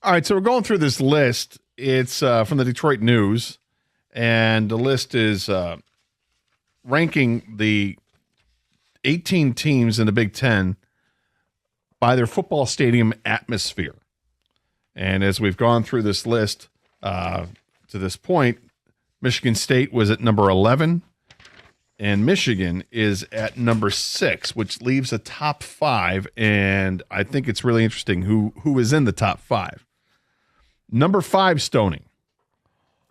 All right, so we're going through this list. It's from the Detroit News, and the list is ranking the 18 teams in the Big Ten by their football stadium atmosphere. And as we've gone through this list to this point, Michigan State was at number 11, and Michigan is at number 6, which leaves a top 5, and I think it's really interesting who is in the top 5. Number 5, Stoney.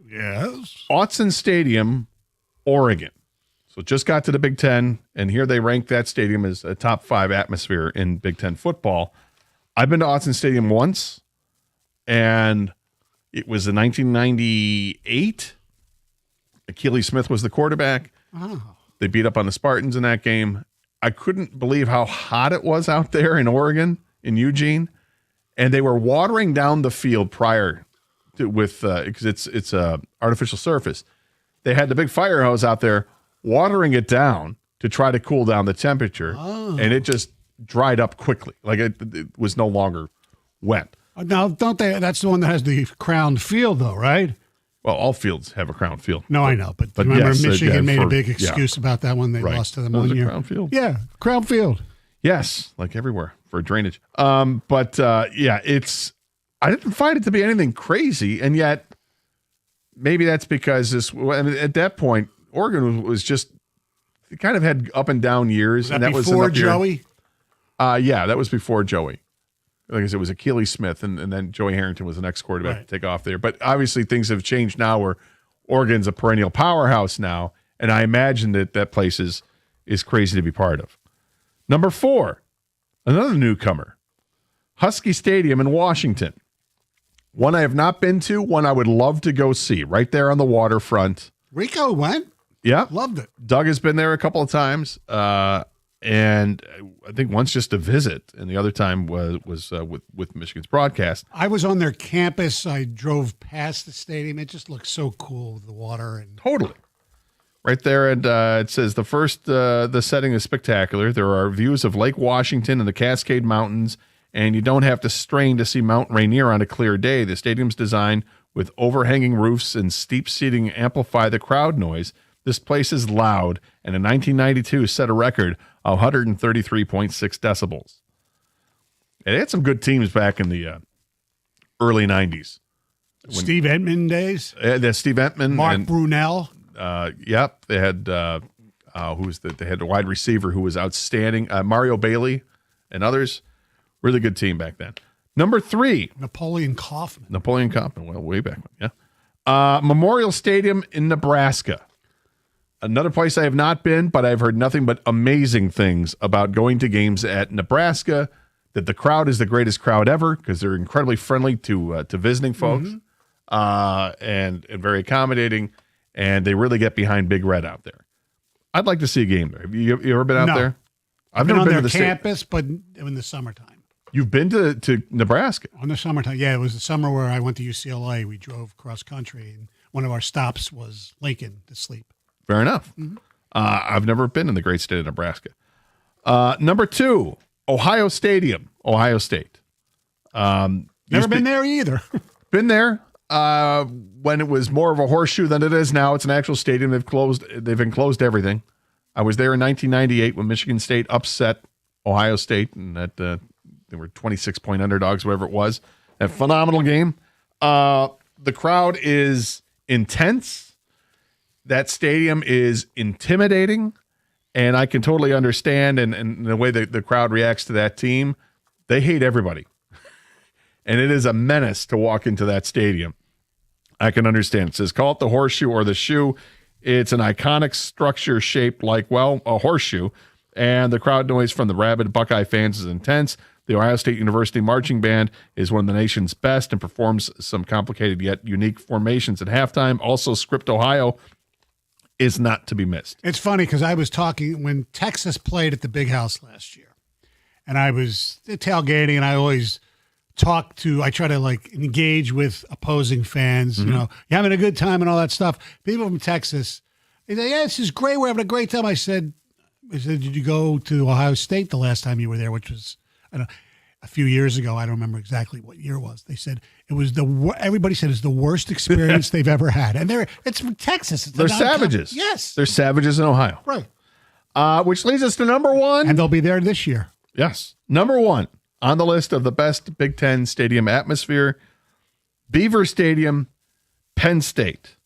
Yes. Autzen Stadium, Oregon. So just got to the Big Ten, and here they rank that stadium as a top 5 atmosphere in Big Ten football. I've been to Autzen Stadium once, and it was in 1998. Achilles Smith was the quarterback. Oh. They beat up on the Spartans in that game. I couldn't believe how hot it was out there in Oregon, in Eugene, and they were watering down the field prior to because it's a artificial surface. They had the big fire hose out there watering it down to try to cool down the temperature, and it just dried up quickly. Like it was no longer wet. Now, don't they? That's the one that has the crowned field, though, right? Well, all fields have a crown field. No, I know, but remember yes, Michigan made a big excuse about that when they right. lost to them Was one it year. Crown Field? Yeah, crown field. Yes, like everywhere for drainage. But it's. I didn't find it to be anything crazy, and yet maybe that's because at that point Oregon was just it kind of had up and down years, Was that and that before was Joey. Yeah, that was before Joey. Like I said, it was Achilles Smith, and then Joey Harrington was the next quarterback to take off there. But obviously things have changed now where Oregon's a perennial powerhouse now, and I imagine that place is crazy to be part of. Number 4, another newcomer, Husky Stadium in Washington. One I have not been to, one I would love to go see, right there on the waterfront. Rico went. Yeah. Loved it. Doug has been there a couple of times. And I think once just to visit, and the other time was with Michigan's broadcast. I was on their campus. I drove past the stadium. It just looks so cool with the water and Totally. Right there, and it says the setting is spectacular. There are views of Lake Washington and the Cascade Mountains, and you don't have to strain to see Mount Rainier on a clear day. The stadium's designed with overhanging roofs and steep seating amplify the crowd noise. This place is loud, and in 1992 set a record of 133.6 decibels. It had some good teams back in the early 90s. Steve Entman days. Steve Entman. Mark Brunell. Yep. They had they had a wide receiver who was outstanding. Mario Bailey and others. Really good team back then. Number 3. Napoleon Kaufman. Well, way back when, yeah. Memorial Stadium in Nebraska. Another place I have not been, but I've heard nothing but amazing things about going to games at Nebraska, that the crowd is the greatest crowd ever because they're incredibly friendly to visiting folks and very accommodating, and they really get behind Big Red out there. I'd like to see a game there. Have you ever been out there? I've never been on their campus, but in the summertime. You've been to Nebraska? On the summertime, yeah. It was the summer where I went to UCLA. We drove cross country, and one of our stops was Lincoln to sleep. Fair enough. Mm-hmm. I've never been in the great state of Nebraska. Number 2, Ohio Stadium, Ohio State. Never been there either. Been there when it was more of a horseshoe than it is now. It's an actual stadium. They've enclosed everything. I was there in 1998 when Michigan State upset Ohio State, and that they were 26-point underdogs, whatever it was. A phenomenal game. The crowd is intense. That stadium is intimidating, and I can totally understand and the way the crowd reacts to that team. They hate everybody, and it is a menace to walk into that stadium. I can understand. It says, call it the horseshoe or the shoe. It's an iconic structure shaped like, a horseshoe, and the crowd noise from the rabid Buckeye fans is intense. The Ohio State University Marching Band is one of the nation's best and performs some complicated yet unique formations at halftime. Also, Script, Ohio is not to be missed. It's funny because I was talking when Texas played at the Big House last year, and I was tailgating, and I always I try to engage with opposing fans, you know, you having a good time and all that stuff. People from Texas, they say, yeah, this is great. We're having a great time. I said, did you go to Ohio State the last time you were there? Which was, a few years ago. I don't remember exactly what year it was. They said it was everybody said it's the worst experience they've ever had. And it's from Texas. They're savages. Yes. They're savages in Ohio. Right. Which leads us to number one. And they'll be there this year. Yes. Number one on the list of the best Big Ten stadium atmosphere, Beaver Stadium, Penn State.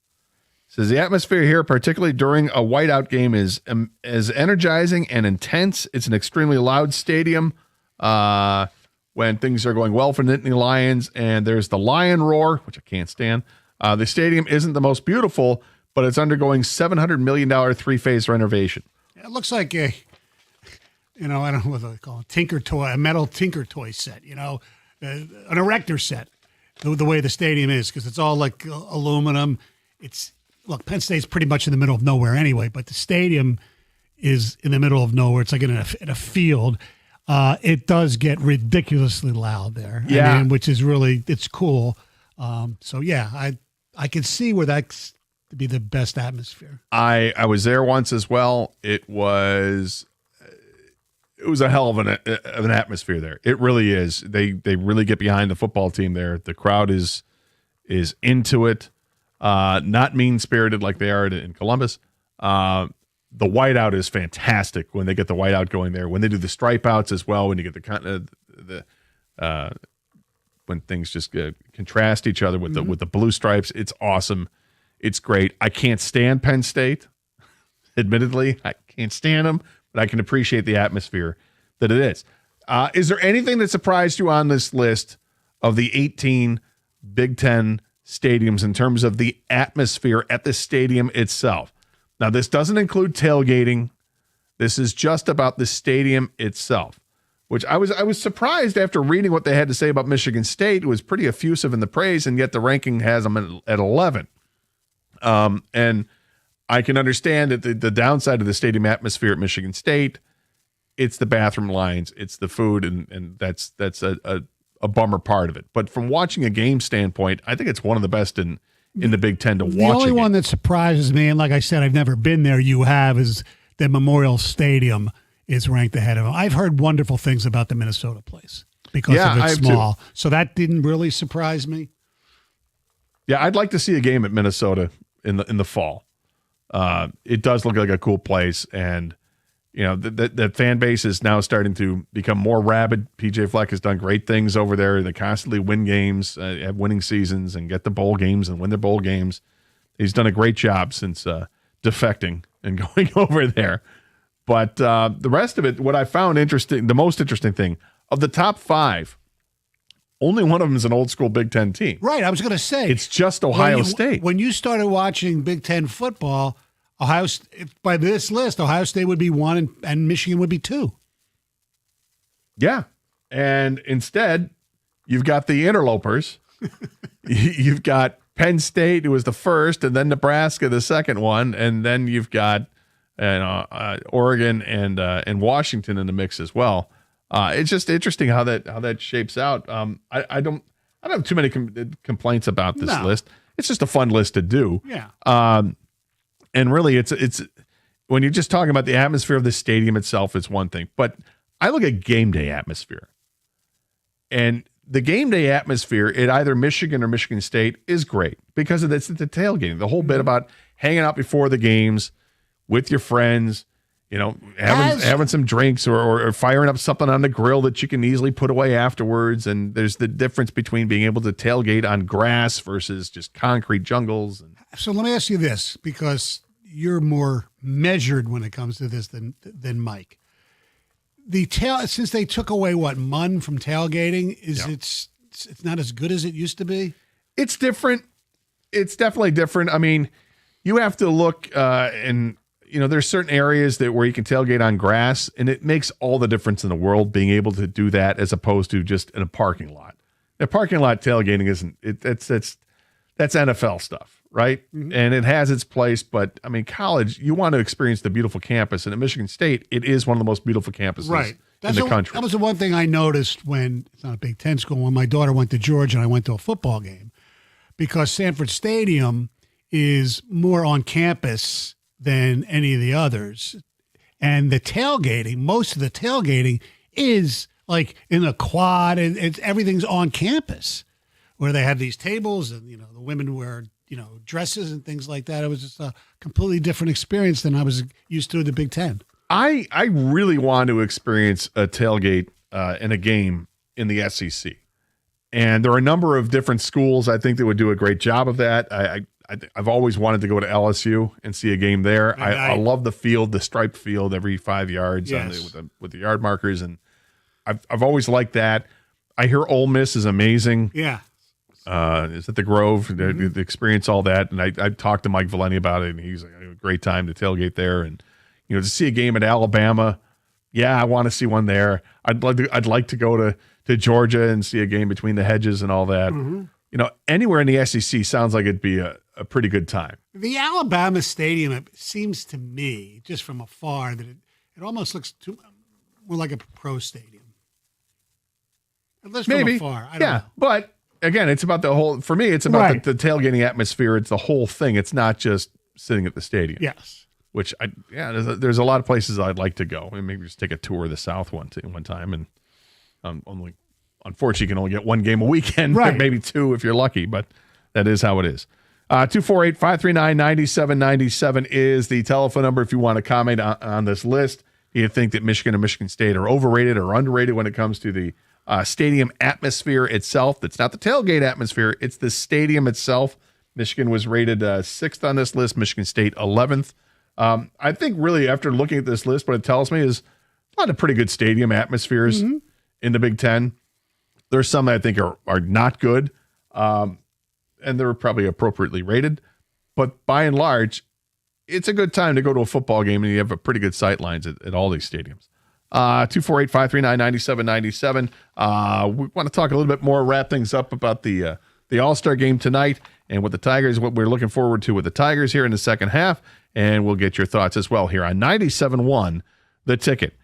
Says the atmosphere here, particularly during a whiteout game, is energizing and intense. It's an extremely loud stadium when things are going well for Nittany Lions, and there's the lion roar, which I can't stand. The stadium isn't the most beautiful, but it's undergoing $700 million three-phase renovation. It looks like I don't know what they call it, a metal tinker toy set, an erector set, the way the stadium is, because it's all like aluminum. Look, Penn State's pretty much in the middle of nowhere anyway, but the stadium is in the middle of nowhere. It's like in a field. It does get ridiculously loud there. Yeah. I mean, which is really, it's cool. So yeah, I can see where that's to be the best atmosphere. I was there once as well. It was a hell of an atmosphere there. It really is. They really get behind the football team there. The crowd is into it. Not mean-spirited like they are in Columbus. The whiteout is fantastic when they get the whiteout going there. When they do the stripe outs as well, when you get when things just contrast each other with the blue stripes, it's awesome. It's great. I can't stand Penn State. Admittedly, I can't stand them, but I can appreciate the atmosphere that it is. Is there anything that surprised you on this list of the 18 Big Ten stadiums in terms of the atmosphere at the stadium itself? Now, this doesn't include tailgating. This is just about the stadium itself, which I was surprised after reading what they had to say about Michigan State. It was pretty effusive in the praise, and yet the ranking has them at 11. And I can understand that the downside of the stadium atmosphere at Michigan State, it's the bathroom lines, it's the food, and that's a bummer part of it. But from watching a game standpoint, I think it's one of the best in the Big Ten to watch. The only one that surprises me, and like I said, I've never been there, is that Memorial Stadium is ranked ahead of them. I've heard wonderful things about the Minnesota place because of its small. Too. So that didn't really surprise me. Yeah, I'd like to see a game at Minnesota in the fall. It does look like a cool place, and the fan base is now starting to become more rabid. PJ Fleck has done great things over there. They constantly win games, have winning seasons, and get the bowl games and win their bowl games. He's done a great job since defecting and going over there. But the rest of it, what I found interesting, the most interesting thing, of the top five, only one of them is an old school Big Ten team. Right, I was going to say. It's just Ohio State. When you started watching Big Ten football, by this list, Ohio State would be 1 and Michigan would be 2. Yeah. And instead, you've got the interlopers. You've got Penn State, who was the first, and then Nebraska, the second one. And then you've got Oregon and Washington in the mix as well. It's just interesting how that shapes out. I don't have too many complaints about this list. It's just a fun list to do. Yeah. And really, it's when you're just talking about the atmosphere of the stadium itself, it's one thing. But I look at game day atmosphere. And the game day atmosphere at either Michigan or Michigan State is great because of the tailgating. The whole bit about hanging out before the games with your friends, having some drinks or firing up something on the grill that you can easily put away afterwards. And there's the difference between being able to tailgate on grass versus just concrete jungles. So let me ask you this, because you're more measured when it comes to this than Mike. Since they took away MUN from tailgating, it's not as good as it used to be? It's different. It's definitely different. I mean, you have to look and there's certain areas where you can tailgate on grass, and it makes all the difference in the world being able to do that as opposed to just in a parking lot. A parking lot tailgating that's NFL stuff, right? Mm-hmm. And it has its place, but I mean, college, you want to experience the beautiful campus, and at Michigan State, it is one of the most beautiful campuses in the country. That was the one thing I noticed when it's not a Big Ten school. When my daughter went to Georgia and I went to a football game, because Sanford Stadium is more on campus than any of the others, and the tailgating, most of the tailgating is like in a quad, and everything's on campus, where they had these tables, and the women wear dresses and things like that. It was just a completely different experience than I was used to in the Big Ten. I really want to experience a tailgate in a game in the SEC, and there are a number of different schools I think that would do a great job of that. I've always wanted to go to LSU and see a game there. I love the field, the striped field every 5 yards with the yard markers, and I've always liked that. I hear Ole Miss is amazing. Yeah. Is at the Grove, the experience, all that. And I talked to Mike Valeni about it, and he's like, a great time to tailgate there. And, to see a game at Alabama, I want to see one there. I'd like to go to Georgia and see a game between the hedges and all that. Mm-hmm. Anywhere in the SEC sounds like it'd be a pretty good time. The Alabama Stadium, it seems to me, just from afar, that it almost looks more like a pro stadium. At least from afar. I don't know. But again, it's about the whole, for me, it's about the tailgating atmosphere. It's the whole thing. It's not just sitting at the stadium. Yes. Which, there's a lot of places I'd like to go. And maybe just take a tour of the South one time. And unfortunately, you can only get one game a weekend, maybe two if you're lucky. But that is how it is. 248-539-9797 is the telephone number if you want to comment on this list. Do you think that Michigan and Michigan State are overrated or underrated when it comes to the stadium atmosphere itself? It's not the tailgate atmosphere. It's the stadium itself. Michigan was rated 6th on this list. Michigan State 11th. I think really after looking at this list, what it tells me is a lot of pretty good stadium atmospheres in the Big Ten. There's some that I think are not good, and they're probably appropriately rated. But by and large, it's a good time to go to a football game, and you have a pretty good sight lines at all these stadiums. 248-539-9797. We want to talk a little bit more, wrap things up about the All-Star game tonight and what we're looking forward to with the Tigers here in the second half, and we'll get your thoughts as well here on 97.1 The Ticket.